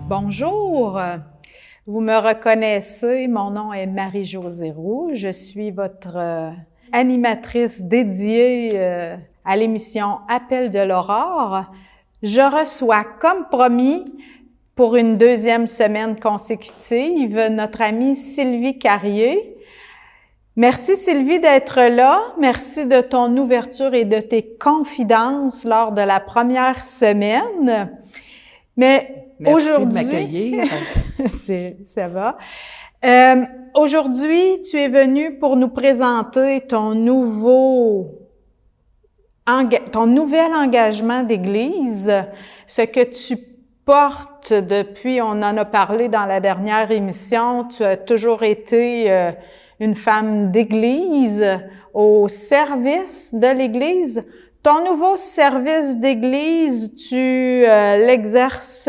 Bonjour, vous me reconnaissez, mon nom est Marie-Josée Roux, je suis votre animatrice dédiée à l'émission Appel de l'aurore. Je reçois, comme promis, pour une deuxième semaine consécutive, notre amie Sylvie Carrier. Merci Sylvie d'être là, merci de ton ouverture et de tes confidences lors de la première semaine. Mais merci aujourd'hui, de m'accueillir. Ça va. Aujourd'hui, tu es venue pour nous présenter ton nouvel engagement d'église, ce que tu portes depuis, on en a parlé dans la dernière émission, tu as toujours été une femme d'église, au service de l'église. Ton nouveau service d'église, tu l'exerces,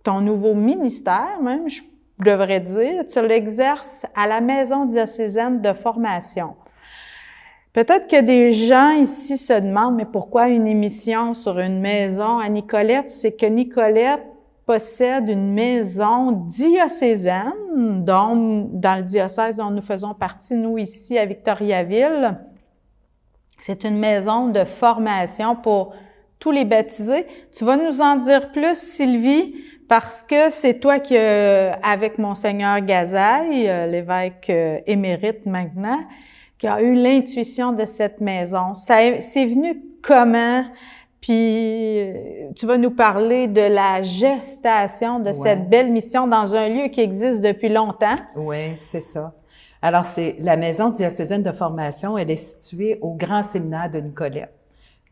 ton nouveau ministère même, je devrais dire, tu l'exerces à la Maison diocésaine de formation. Peut-être que des gens ici se demandent, mais pourquoi une émission sur une maison à Nicolette? C'est que Nicolette possède une maison diocésaine, dont, dans le diocèse dont nous faisons partie, nous ici à Victoriaville. C'est une maison de formation pour tous les baptisés. Tu vas nous en dire plus, Sylvie, parce que c'est toi qui, avec Monseigneur Gazaille, l'évêque émérite maintenant, qui a eu l'intuition de cette maison. C'est venu comment? Puis tu vas nous parler de la gestation de cette belle mission dans un lieu qui existe depuis longtemps. Oui, c'est ça. Alors, c'est la Maison diocésaine de formation, elle est située au Grand Séminaire de Nicolette.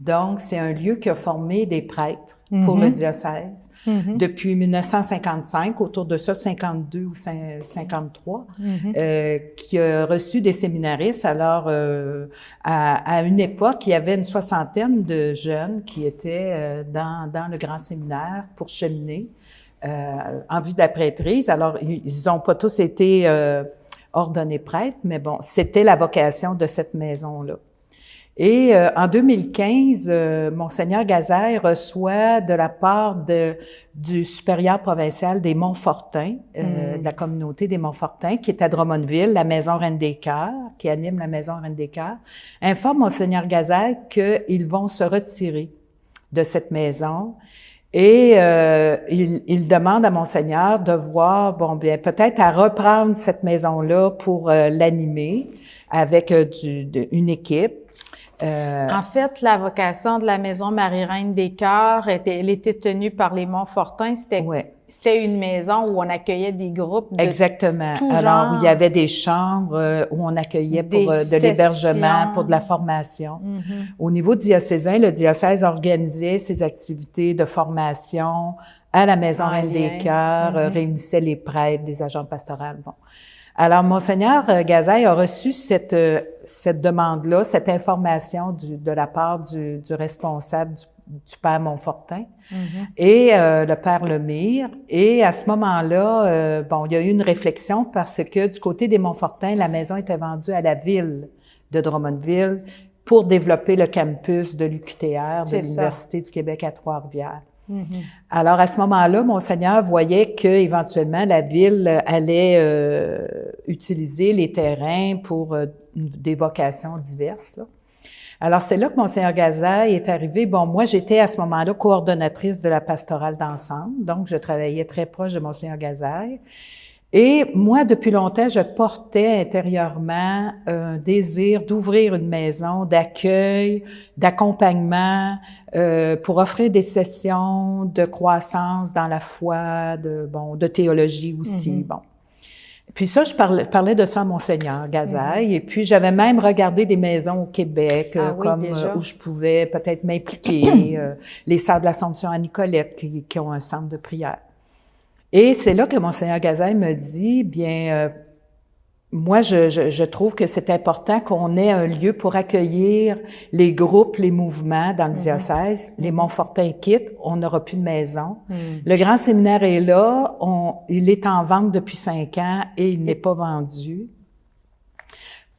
Donc, c'est un lieu qui a formé des prêtres pour le diocèse depuis 1955, autour de ça, 52 ou 53, qui a reçu des séminaristes. Alors, à une époque, il y avait une soixantaine de jeunes qui étaient dans le Grand Séminaire pour cheminer en vue de la prêtrise. Alors, ils n'ont pas tous été ordonnés prêtres, mais bon, c'était la vocation de cette maison-là. Et en 2015, Monseigneur Gazaille reçoit de la part du supérieur provincial des Montfortins, de la communauté des Montfortins, qui est à Drummondville, la Maison Reine des Cœurs, qui anime la Maison Reine des Cœurs, informe Monseigneur Gazaille qu'ils vont se retirer de cette maison. Et il demande à Monseigneur de voir, bon, bien, peut-être à reprendre cette maison-là pour l'animer avec une équipe. En fait, la vocation de la Maison Marie-Reine des Cœurs, elle était tenue par les Montfortins. C'était une maison où on accueillait des groupes de Exactement. tout Alors, genre. il y avait des chambres où on accueillait pour de l'hébergement, pour de la formation. Au niveau diocésain, le diocèse organisait ses activités de formation à la Maison Reine des Cœurs, réunissait les prêtres, des agents pastorales. Bon. Alors, Monseigneur Gazaille a reçu cette demande-là, cette information de la part du responsable du père Montfortin et le père Lemire. Et à ce moment-là, bon, il y a eu une réflexion parce que du côté des Montfortins, la maison était vendue à la ville de Drummondville pour développer le campus de l'UQTR, de l'Université du Québec à Trois-Rivières. Alors, à ce moment-là, Monseigneur voyait qu'éventuellement, la ville allait utiliser les terrains pour des vocations diverses, là. Alors, c'est là que Monseigneur Gazaille est arrivé. Bon, moi, j'étais à ce moment-là coordonnatrice de la pastorale d'ensemble, donc je travaillais très proche de Monseigneur Gazaille. Et moi, depuis longtemps, je portais intérieurement un désir d'ouvrir une maison d'accueil, d'accompagnement, pour offrir des sessions de croissance dans la foi, de théologie aussi, bon. Puis ça, je parlais de ça à Monseigneur Gazaille, et puis j'avais même regardé des maisons au Québec, où je pouvais peut-être m'impliquer, les Sœurs de l'Assomption à Nicolette, qui ont un centre de prière. Et c'est là que Monseigneur Gazaille me dit, bien, moi, je trouve que c'est important qu'on ait un lieu pour accueillir les groupes, les mouvements dans le diocèse. Les Montfortins quittent, on n'aura plus de maison. Le Grand Séminaire est là, il est en vente depuis 5 ans et il n'est pas vendu.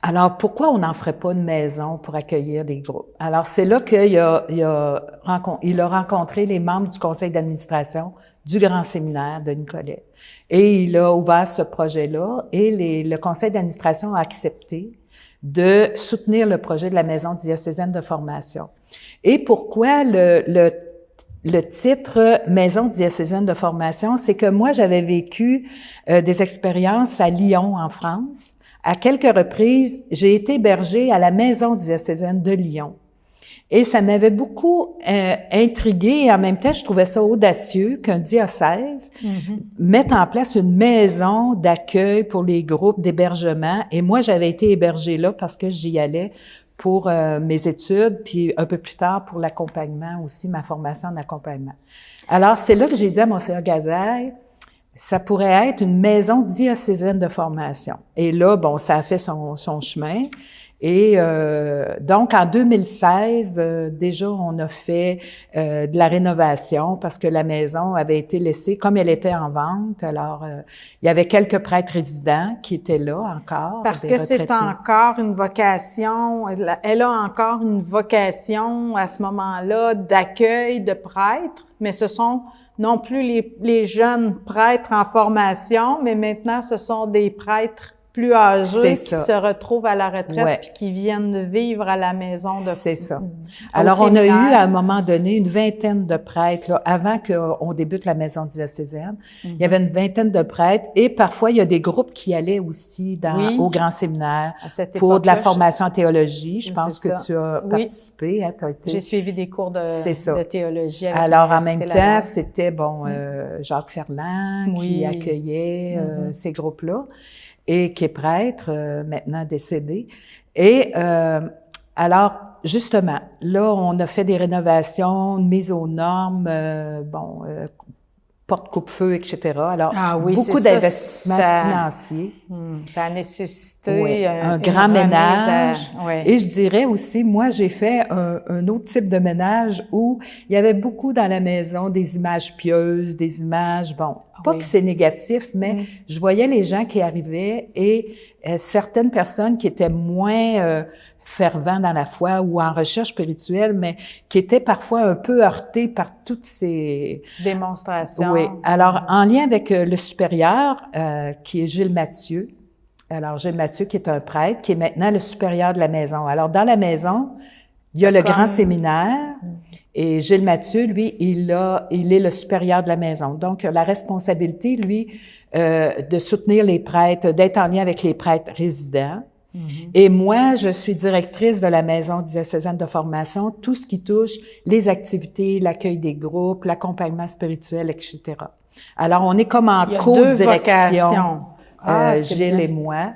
Alors, pourquoi on n'en ferait pas une maison pour accueillir des groupes? Alors, c'est là qu'il a rencontré les membres du conseil d'administration du Grand Séminaire de Nicolet. Et il a ouvert ce projet-là et le conseil d'administration a accepté de soutenir le projet de la maison diocésaine de formation. Et pourquoi le titre Maison diocésaine de formation? C'est que moi, j'avais vécu des expériences à Lyon, en France. À quelques reprises, j'ai été hébergée à la Maison diocésaine de Lyon. Et ça m'avait beaucoup intriguée et en même temps, je trouvais ça audacieux qu'un diocèse mette en place une maison d'accueil pour les groupes d'hébergement. Et moi, j'avais été hébergée là parce que j'y allais pour mes études, puis un peu plus tard pour l'accompagnement aussi, ma formation en accompagnement. Alors, c'est là que j'ai dit à Monseigneur Gazaille, ça pourrait être une maison diocésaine de formation. Et là, bon, ça a fait son chemin. Et donc, en 2016, déjà, on a fait de la rénovation parce que la maison avait été laissée comme elle était en vente. Alors, il y avait quelques prêtres résidents qui étaient là encore. Parce que c'est encore une vocation, elle a encore une vocation à ce moment-là d'accueil de prêtres, mais ce sont non plus les jeunes prêtres en formation, mais maintenant, ce sont des prêtres plus âgés qui se retrouvent à la retraite puis qui viennent vivre à la maison de... C'est ça. Alors, on a eu à un moment donné une vingtaine de prêtres, là, avant qu'on débute la maison diocésaine. Il y avait une vingtaine de prêtres et parfois, il y a des groupes qui allaient aussi au Grand Séminaire pour de la formation en théologie. Je pense que tu as participé. Hein, j'ai suivi des cours de théologie. Alors, en même temps, c'était, Jacques Ferland qui accueillait ces groupes-là. Et qui est prêtre, maintenant décédé. Et alors, justement, là, on a fait des rénovations, une mise aux normes, porte coupe-feu, etc. Alors, beaucoup d'investissements financiers. Ça a nécessité un grand ménage. Et je dirais aussi, moi, j'ai fait un autre type de ménage où il y avait beaucoup dans la maison des images pieuses, des images, pas que c'est négatif, mais je voyais les gens qui arrivaient et certaines personnes qui étaient moins fervents dans la foi ou en recherche spirituelle, mais qui étaient parfois un peu heurtés par toutes ces démonstrations. Oui. Alors, en lien avec le supérieur, qui est Gilles Mathieu. Alors, Gilles Mathieu, qui est un prêtre, qui est maintenant le supérieur de la maison. Alors, dans la maison, il y a le Grand Séminaire. Et Gilles Mathieu, lui, il est le supérieur de la maison. Donc, la responsabilité, lui, de soutenir les prêtres, d'être en lien avec les prêtres résidents. Et moi, je suis directrice de la Maison diocésaine de formation, tout ce qui touche les activités, l'accueil des groupes, l'accompagnement spirituel, etc. Alors, on est comme en co-direction, Gilles et moi,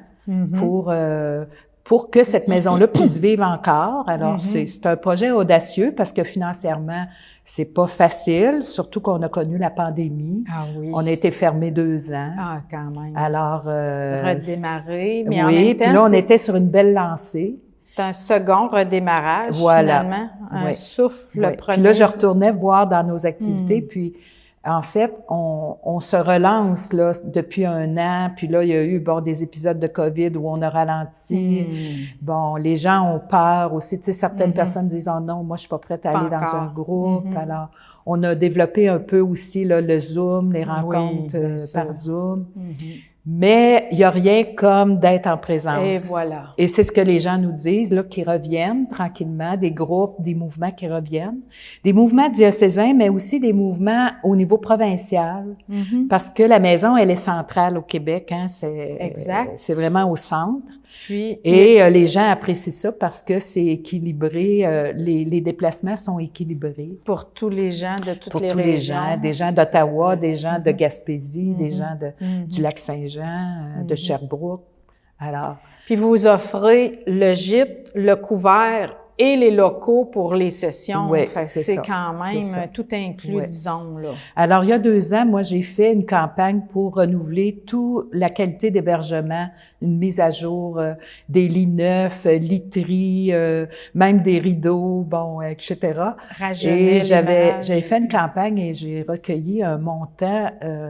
pour que cette maison-là puisse vivre encore. Alors, c'est un projet audacieux parce que financièrement, c'est pas facile, surtout qu'on a connu la pandémie. Ah oui. On a été fermés 2 ans. Ah, quand même. Alors, redémarrer, mais en même temps, puis là, on était sur une belle lancée. C'est un second redémarrage, finalement. Un souffle premier. Puis là, je retournais voir dans nos activités, puis en fait, on se relance là depuis 1 an, puis là, il y a eu des épisodes de COVID où on a ralenti. Les gens ont peur aussi. Tu sais, certaines personnes disent « Oh non, moi, je suis pas prête à aller dans un groupe. Alors, on a développé un peu aussi là, le Zoom, les rencontres par Zoom. Mais il y a rien comme d'être en présence. Et voilà. Et c'est ce que les gens nous disent, là, qui reviennent tranquillement, des groupes, des mouvements qui reviennent. Des mouvements diocésains, mais aussi des mouvements au niveau provincial. Parce que la maison, elle est centrale au Québec, hein. C'est vraiment au centre. Et les gens apprécient ça parce que c'est équilibré, les déplacements sont équilibrés. Pour tous les gens de toutes les régions. Pour tous les gens, des gens d'Ottawa, des gens de Gaspésie, des gens du Lac-Saint-Jean, de Sherbrooke. Alors. Puis vous offrez le gîte, le couvert et les locaux pour les sessions. Oui, c'est quand même tout inclus, disons, là. Alors, il y a 2 ans, moi, j'ai fait une campagne pour renouveler toute la qualité d'hébergement, une mise à jour des lits neufs, literies, même des rideaux, etc. Et j'avais fait une campagne et j'ai recueilli un montant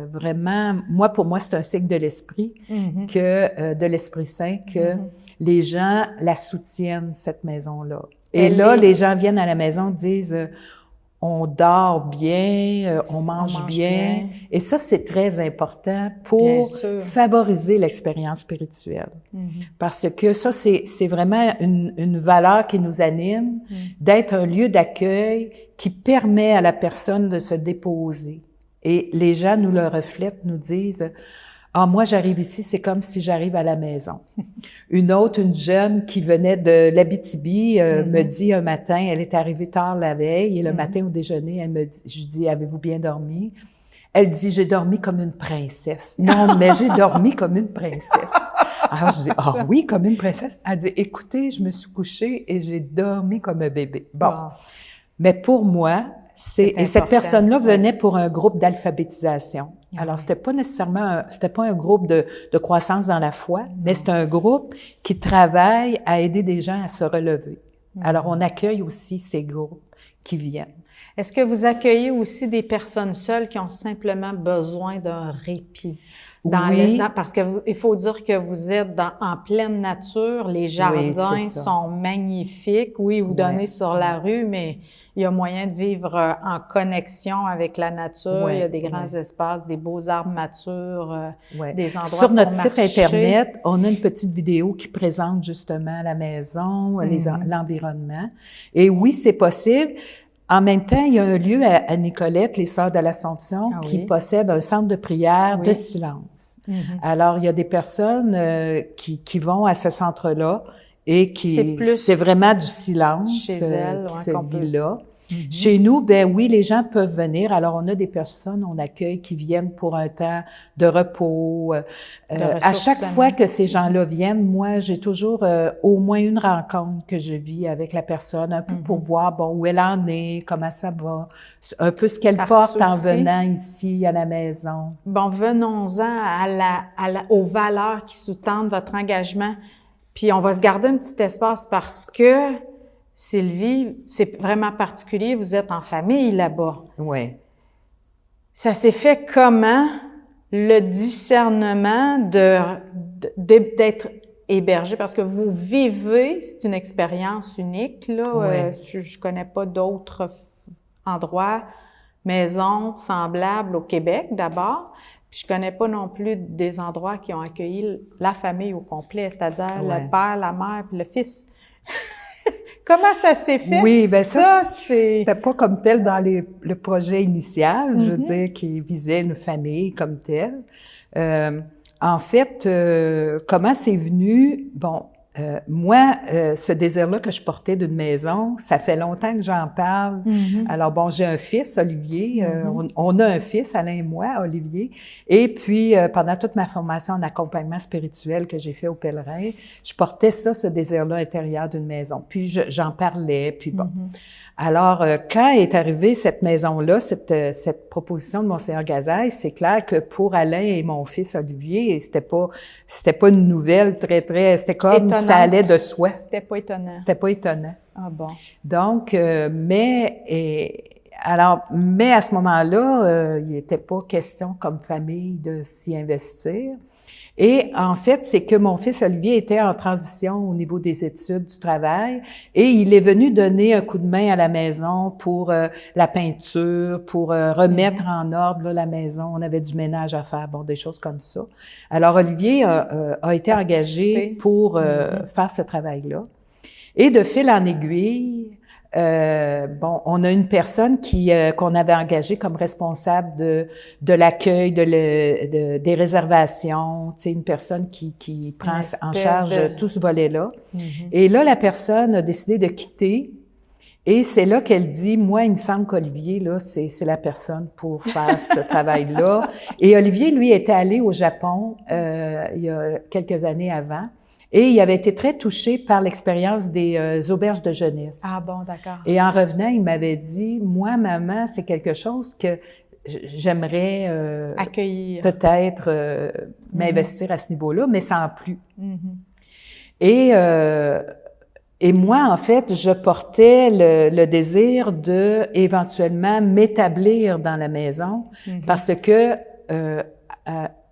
vraiment, pour moi, c'est un signe de l'esprit, de l'Esprit Saint, que les gens la soutiennent, cette maison-là. Et là, les gens viennent à la maison, disent on dort bien, on mange bien. Et ça, c'est très important pour favoriser l'expérience spirituelle. Parce que ça, c'est vraiment une valeur qui nous anime, d'être un lieu d'accueil qui permet à la personne de se déposer. Et les gens nous le reflètent, nous disent « Ah, moi, j'arrive ici, c'est comme si j'arrive à la maison. » Une jeune qui venait de l'Abitibi, me dit un matin, elle est arrivée tard la veille, et le matin au déjeuner, elle me dit, je dis « Avez-vous bien dormi? » Elle dit « J'ai dormi comme une princesse. » Non, mais j'ai dormi comme une princesse. Alors, je dis « Ah oui, comme une princesse. » Elle dit « Écoutez, je me suis couchée et j'ai dormi comme un bébé. » Bon. Mais pour moi, et cette personne-là venait pour un groupe d'alphabétisation. Alors, c'était pas nécessairement, c'était pas un groupe de croissance dans la foi, mais c'est un groupe qui travaille à aider des gens à se relever. Alors, on accueille aussi ces groupes qui viennent. Est-ce que vous accueillez aussi des personnes seules qui ont simplement besoin d'un répit? Parce que il faut dire que vous êtes en pleine nature, les jardins sont magnifiques. Oui, vous donnez sur la rue, mais il y a moyen de vivre en connexion avec la nature. Il y a des grands espaces, des beaux arbres matures, des endroits sur notre pour site marcher. Internet, on a une petite vidéo qui présente justement la maison, l'environnement. Et oui, c'est possible. En même temps, il y a un lieu à Nicolette, les Sœurs de l'Assomption, qui possède un centre de prière de silence. Alors, il y a des personnes qui vont à ce centre-là et c'est vraiment du silence chez elles, qui se vit là. Chez nous, ben oui, les gens peuvent venir. Alors, on a des personnes, on accueille qui viennent pour un temps de repos. À chaque fois que ces gens-là viennent, moi, j'ai toujours au moins une rencontre que je vis avec la personne, un peu pour voir, bon, où elle en est, comment ça va, un peu ce qu'elle porte en venant ici à la maison. Bon, venons-en aux valeurs qui sous-tendent votre engagement. Puis, on va se garder un petit espace parce que Sylvie, c'est vraiment particulier, vous êtes en famille là-bas. Oui. Ça s'est fait comment, le discernement d'être hébergé? Parce que vous vivez, c'est une expérience unique, là. Je connais pas d'autres endroits, maisons semblables au Québec d'abord. Puis je connais pas non plus des endroits qui ont accueilli la famille au complet, c'est-à-dire le père, la mère puis le fils. Comment ça s'est fait? Oui, ben ça c'était pas comme tel dans le projet initial, je veux dire, qui visait une famille comme telle. En fait, comment c'est venu? Bon, moi, ce désir-là que je portais d'une maison, ça fait longtemps que j'en parle. Alors bon, j'ai un fils, Olivier. On a un fils, Alain et moi, Olivier. Et puis, pendant toute ma formation en accompagnement spirituel que j'ai fait au Pèlerin, je portais ce désir-là intérieur d'une maison. Puis, j'en parlais, puis bon. Alors, quand est arrivée cette maison-là, cette proposition de Monseigneur Gazaille, c'est clair que pour Alain et mon fils Olivier, c'était pas une nouvelle c'était comme étonnante. Ça allait de soi. C'était pas étonnant. C'était pas étonnant. Ah bon. Donc, mais à ce moment-là, il n'était pas question comme famille de s'y investir. Et en fait, c'est que mon fils Olivier était en transition au niveau des études, du travail, et il est venu donner un coup de main à la maison pour la peinture, pour remettre en ordre la maison. On avait du ménage à faire, bon, des choses comme ça. Alors, Olivier a été engagé pour faire ce travail-là. Et de fil en aiguille, bon, on a une personne qu'on avait engagée comme responsable de l'accueil, des réservations, tu sais, une personne qui prend en charge tout ce volet-là. Et là, la personne a décidé de quitter. Et c'est là qu'elle dit, moi, il me semble qu'Olivier, là, c'est la personne pour faire ce travail-là. Et Olivier, lui, était allé au Japon il y a quelques années avant. Et il avait été très touché par l'expérience des auberges de jeunesse. Ah bon, d'accord. Et en revenant, il m'avait dit, moi, maman, c'est quelque chose que j'aimerais accueillir, peut-être m'investir à ce niveau-là, mais sans plus. Et moi, en fait, je portais le désir de éventuellement m'établir dans la maison parce que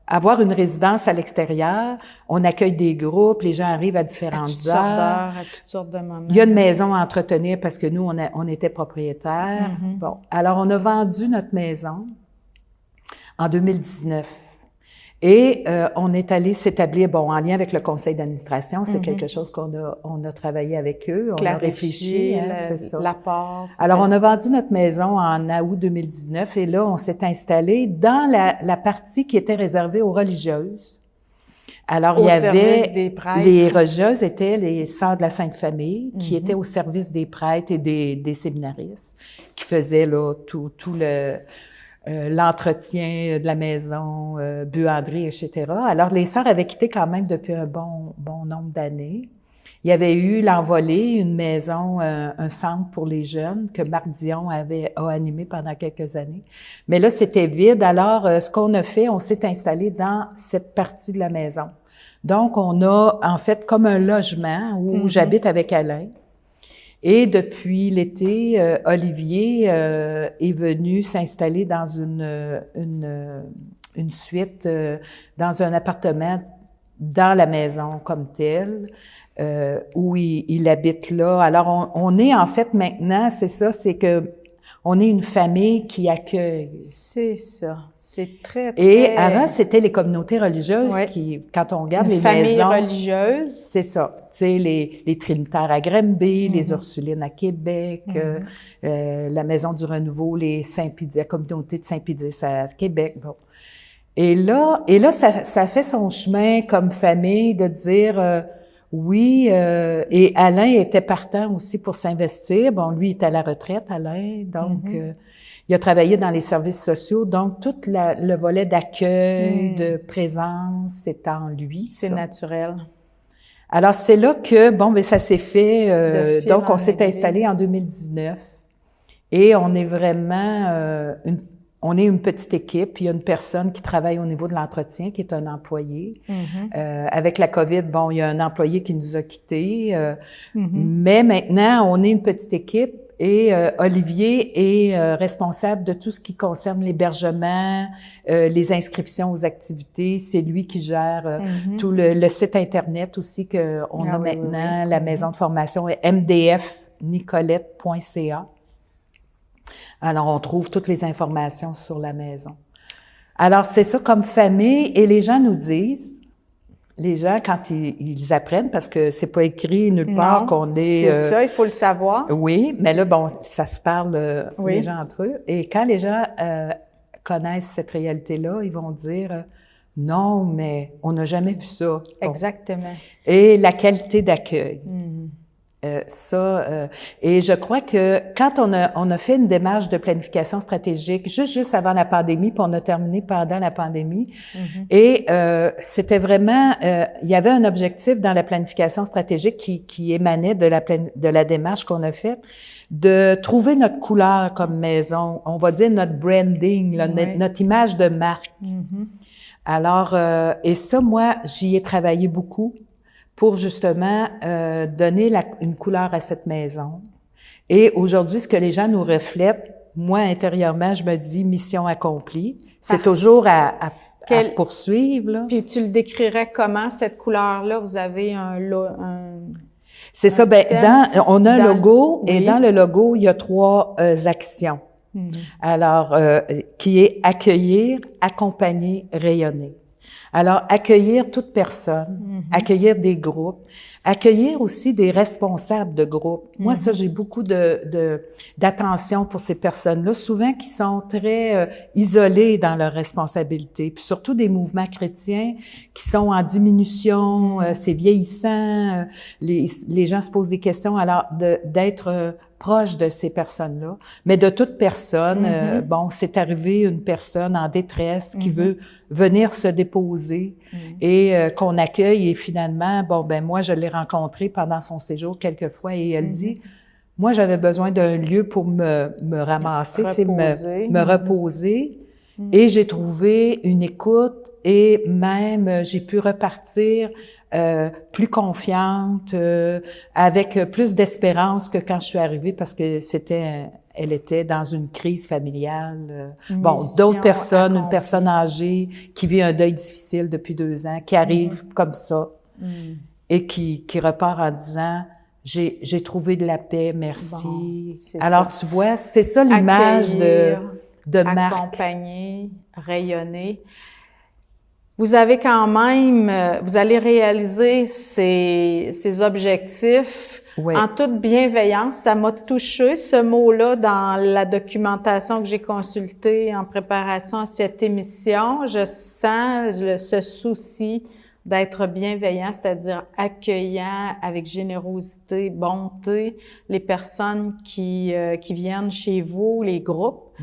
avoir une résidence à l'extérieur, on accueille des groupes, les gens arrivent à différentes heures. À toutes sortes de moments. Il y a une maison à entretenir parce que nous, on était propriétaires. Bon, alors on a vendu notre maison en 2019. Et on est allé s'établir, bon, en lien avec le conseil d'administration, c'est quelque chose on a travaillé avec eux, on a réfléchi, c'est ça. L'apport. Alors, on a vendu notre maison en août 2019 et là, on s'est installé dans la partie qui était réservée aux religieuses. Alors, il y avait, les religieuses étaient les sœurs de la Sainte Famille, qui étaient au service des prêtres et des séminaristes, qui faisaient là tout l'entretien de la maison, buanderie, etc. Alors, les sœurs avaient quitté quand même depuis un bon nombre d'années. Il y avait eu l'Envolée, une maison, un centre pour les jeunes que Marc Dion a animé pendant quelques années. Mais là, c'était vide. Alors, ce qu'on a fait, on s'est installé dans cette partie de la maison. Donc, on a en fait comme un logement où j'habite avec Alain. Et depuis l'été, Olivier est venu s'installer dans une suite, dans un appartement dans la maison comme telle, où il habite là. Alors, on est en fait maintenant, c'est ça, c'est que on est une famille qui accueille. C'est ça. C'est très, très... Et avant, c'était les communautés religieuses qui, quand on regarde les maisons... religieuses. C'est ça. Tu sais, les Trinitaires à Granby, les Ursulines à Québec, la Maison du Renouveau, les Saint-Pédis, la communauté de Saint-Pédis à Québec. Bon. Et là, ça fait son chemin comme famille de dire... oui, et Alain était partant aussi pour s'investir. Bon, lui, il est à la retraite, Alain, donc il a travaillé dans les services sociaux. Donc, tout le volet d'accueil, de présence, c'est en lui. C'est naturel. Alors, c'est là que, bon, ben ça s'est fait. Donc, on s'est installé en 2019 et on est vraiment on est une petite équipe. Il y a une personne qui travaille au niveau de l'entretien, qui est un employé. Avec la COVID, bon, il y a un employé qui nous a quittés. Mais maintenant, on est une petite équipe et Olivier est responsable de tout ce qui concerne l'hébergement, les inscriptions aux activités. C'est lui qui gère tout le site Internet aussi qu'on a maintenant, la maison de formation mdfnicolette.ca. Alors, on trouve toutes les informations sur la maison. Alors, c'est ça comme famille, et les gens nous disent, les gens, quand ils apprennent, parce que c'est pas écrit nulle part qu'on est... c'est ça, il faut le savoir. Oui, mais là, bon, ça se parle, les gens entre eux. Et quand les gens connaissent cette réalité-là, ils vont dire non, mais on n'a jamais vu ça. Bon. Exactement. Et la qualité d'accueil. Et je crois que quand on a fait une démarche de planification stratégique juste avant la pandémie, puis on a terminé pendant la pandémie, et c'était vraiment, il y avait un objectif dans la planification stratégique qui émanait de la démarche qu'on a faite, de trouver notre couleur comme maison, on va dire notre branding, là, notre image de marque. Alors, et ça, moi, j'y ai travaillé beaucoup pour justement donner une couleur à cette maison. Et aujourd'hui, ce que les gens nous reflètent, moi, intérieurement, je me dis mission accomplie. C'est toujours à poursuivre, là. Puis tu le décrirais comment, cette couleur-là? Vous avez C'est ça, ben, on a un logo, et dans le logo, il y a 3 actions. Alors, qui est accueillir, accompagner, rayonner. Alors, accueillir toute personne, accueillir des groupes, accueillir aussi des responsables de groupes. Moi, ça, j'ai beaucoup d'attention pour ces personnes-là, souvent qui sont très isolées dans leurs responsabilités, puis surtout des mouvements chrétiens qui sont en diminution, c'est vieillissant, les gens se posent des questions. Alors, d'être proche de ces personnes-là, mais de toute personne. Bon, c'est arrivé une personne en détresse qui veut venir se déposer et qu'on accueille, et finalement, bon, ben moi, je l'ai rencontrée pendant son séjour quelques fois, et elle dit, moi, j'avais besoin d'un lieu pour me ramasser, me reposer, et j'ai trouvé une écoute, et même j'ai pu repartir plus confiante, avec plus d'espérance que quand je suis arrivée, parce que c'était elle était dans une crise familiale. D'autres personnes, une personne âgée qui vit un deuil difficile depuis 2 ans, qui arrive comme ça et qui repart en disant « J'ai trouvé de la paix, merci. » Alors, tu vois, c'est ça l'image de Marc. Accompagner, rayonner. Vous avez quand même, vous allez réaliser ces objectifs en toute bienveillance. Ça m'a touché, ce mot-là, dans la documentation que j'ai consultée en préparation à cette émission. Je sens ce souci d'être bienveillant, c'est-à-dire accueillant avec générosité, bonté, les personnes qui viennent chez vous, les groupes.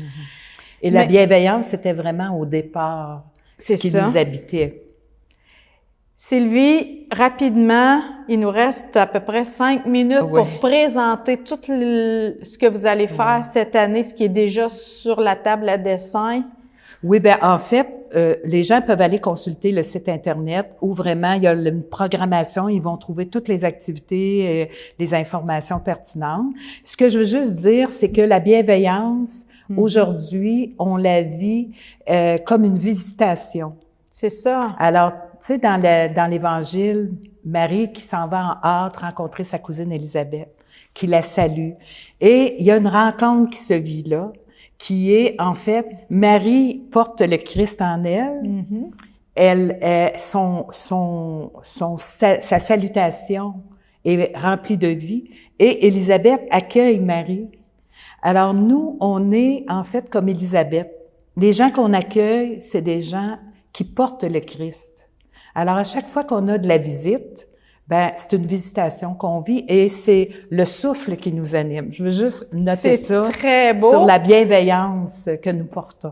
Et la bienveillance, c'était vraiment au départ ce qui nous habitait. Sylvie, rapidement, il nous reste à peu près 5 minutes pour présenter tout ce que vous allez faire cette année, ce qui est déjà sur la table à dessin. Oui, ben en fait, les gens peuvent aller consulter le site Internet où vraiment il y a une programmation, ils vont trouver toutes les activités, les informations pertinentes. Ce que je veux juste dire, c'est que la bienveillance, aujourd'hui, on la vit comme une visitation. C'est ça. Alors, tu sais, dans l'Évangile, Marie qui s'en va en hâte rencontrer sa cousine Élisabeth, qui la salue. Et il y a une rencontre qui se vit là, qui est, en fait, Marie porte le Christ en elle. Sa salutation est remplie de vie. Et Élisabeth accueille Marie. Alors, nous, on est, en fait, comme Élisabeth. Les gens qu'on accueille, c'est des gens qui portent le Christ. Alors, à chaque fois qu'on a de la visite, ben c'est une visitation qu'on vit et c'est le souffle qui nous anime. Je veux juste noter ça très beau. Sur la bienveillance que nous portons.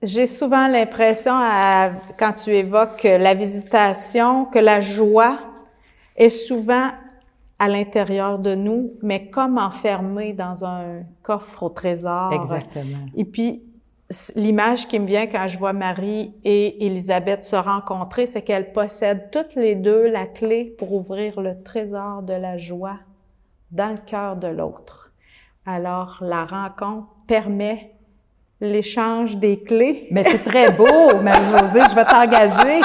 J'ai souvent l'impression, quand tu évoques la visitation, que la joie est souvent à l'intérieur de nous, mais comme enfermée dans un coffre au trésor. Exactement. Et puis, l'image qui me vient quand je vois Marie et Élisabeth se rencontrer, c'est qu'elles possèdent toutes les deux la clé pour ouvrir le trésor de la joie dans le cœur de l'autre. Alors, la rencontre permet l'échange des clés. Mais c'est très beau, Marie-Josée, je vais t'engager.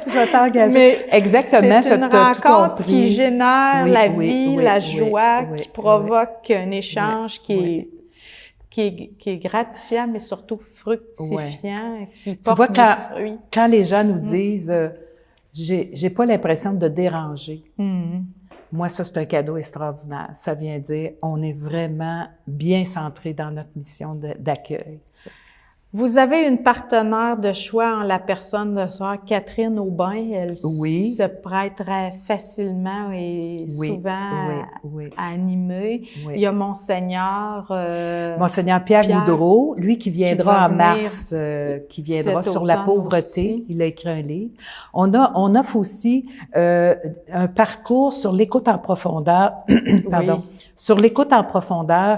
Je vais t'engager. Exactement, c'est une rencontre qui génère la vie, la joie, qui provoque un échange qui est gratifiant, mais surtout fructifiant, qui porte du fruit. Quand les gens nous disent j'ai pas l'impression de déranger, moi, ça, c'est un cadeau extraordinaire. Ça vient dire on est vraiment bien centré dans notre mission d'accueil. Vous avez une partenaire de choix en la personne de sœur Catherine Aubin. Elle se prêterait facilement et souvent à animer. Il y a Monseigneur Pierre Goudreau, lui qui viendra en mars, qui viendra sur la pauvreté. Aussi. Il a écrit un livre. On offre aussi un parcours sur l'écoute en profondeur. Sur l'écoute en profondeur,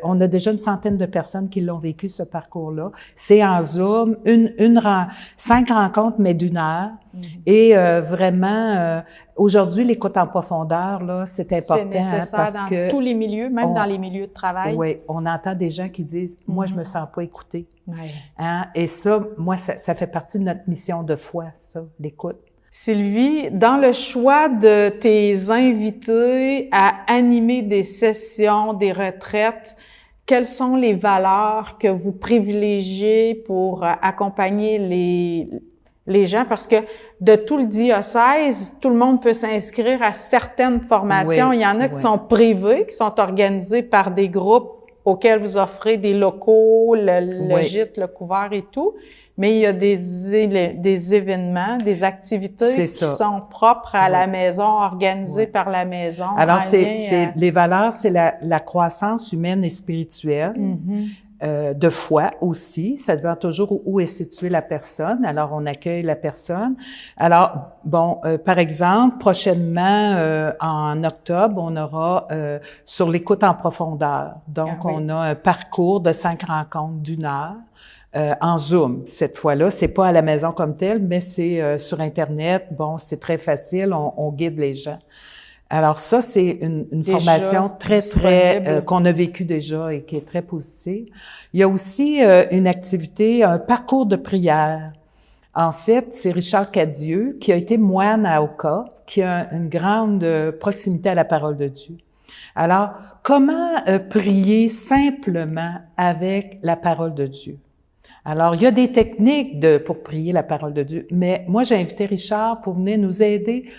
on a déjà une centaine de personnes qui l'ont vécu, ce parcours-là. C'est en Zoom, 5 rencontres, mais d'1 heure. Et vraiment, aujourd'hui, l'écoute en profondeur, là, c'est important. C'est nécessaire parce dans tous les milieux, même dans les milieux de travail. Oui, on entend des gens qui disent « Moi, je me sens pas écoutée. » Et ça, moi, ça fait partie de notre mission de foi, ça, l'écoute. Sylvie, dans le choix de tes invités à animer des sessions, des retraites, quelles sont les valeurs que vous privilégiez pour accompagner les gens? Parce que de tout le diocèse, tout le monde peut s'inscrire à certaines formations. Il y en a qui sont privées, qui sont organisées par des groupes auxquels vous offrez des locaux, le gîte, le couvert et tout. Mais il y a des événements, des activités qui sont propres à la maison, organisées par la maison. Alors, les valeurs, c'est la croissance humaine et spirituelle, de foi aussi. Ça dépend toujours où est située la personne. Alors, on accueille la personne. Alors, par exemple, prochainement, en octobre, on aura sur l'écoute en profondeur. Donc, on a un parcours de 5 rencontres d'1 heure. En Zoom, cette fois-là. C'est pas à la maison comme telle, mais c'est sur Internet. Bon, c'est très facile, on guide les gens. Alors ça, c'est une formation très qu'on a vécue déjà et qui est très positive. Il y a aussi une activité, un parcours de prière. En fait, c'est Richard Cadieux, qui a été moine à Oka, qui a une grande proximité à la parole de Dieu. Alors, comment prier simplement avec la parole de Dieu? Alors, il y a des techniques pour prier la parole de Dieu, mais moi, j'ai invité Richard pour venir nous aider.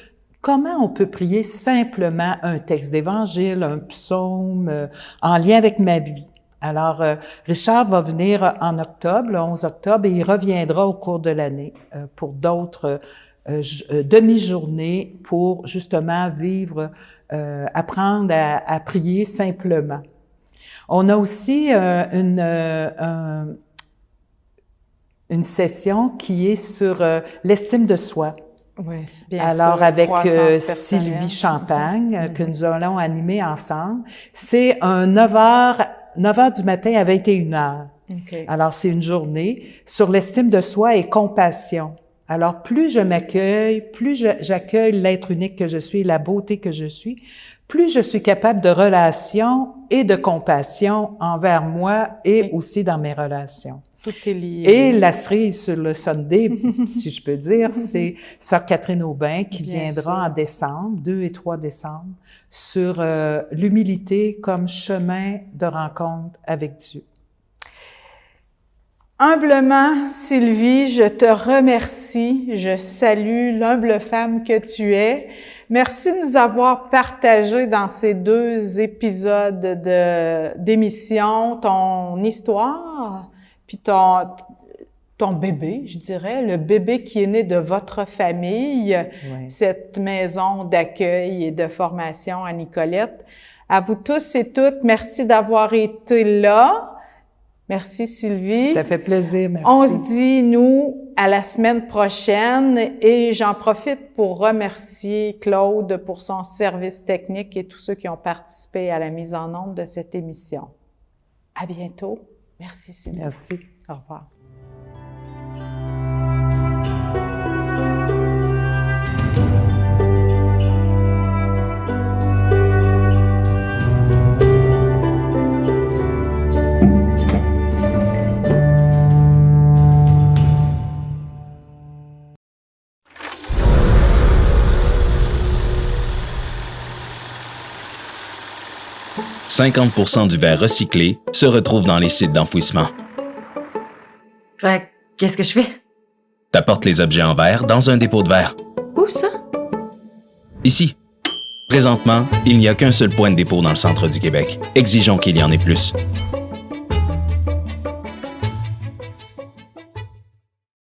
Comment on peut prier simplement un texte d'évangile, un psaume, en lien avec ma vie? Alors, Richard va venir en octobre, le 11 octobre, et il reviendra au cours de l'année pour d'autres demi-journées pour justement vivre, apprendre à prier simplement. On a aussi une session qui est sur l'estime de soi. Oui, bien alors, sûr, avec Sylvie Champagne, que nous allons animer ensemble. C'est un 9h du matin à 21h. Okay. Alors, c'est une journée sur l'estime de soi et compassion. Alors, plus je m'accueille, plus j'accueille l'être unique que je suis, la beauté que je suis, plus je suis capable de relation et de compassion envers moi et aussi dans mes relations. Tout est lié. Et la cerise sur le Sunday, si je peux dire, c'est Sœur Catherine Aubin qui viendra en décembre, 2 et 3 décembre, sur l'humilité comme chemin de rencontre avec Dieu. Humblement, Sylvie, je te remercie. Je salue l'humble femme que tu es. Merci de nous avoir partagé dans ces 2 épisodes d'émission ton histoire, puis ton bébé, je dirais, le bébé qui est né de votre famille, cette maison d'accueil et de formation à Nicolette. À vous tous et toutes, merci d'avoir été là. Merci Sylvie. Ça fait plaisir, merci. On se dit, nous, à la semaine prochaine et j'en profite pour remercier Claude pour son service technique et tous ceux qui ont participé à la mise en onde de cette émission. À bientôt. Merci Sylvie. Merci. Au revoir. « 50% du verre recyclé se retrouve dans les sites d'enfouissement. » Fait qu'est-ce que je fais? T'apportes les objets en verre dans un dépôt de verre. Où ça? Ici. Présentement, il n'y a qu'un seul point de dépôt dans le centre du Québec. Exigeons qu'il y en ait plus.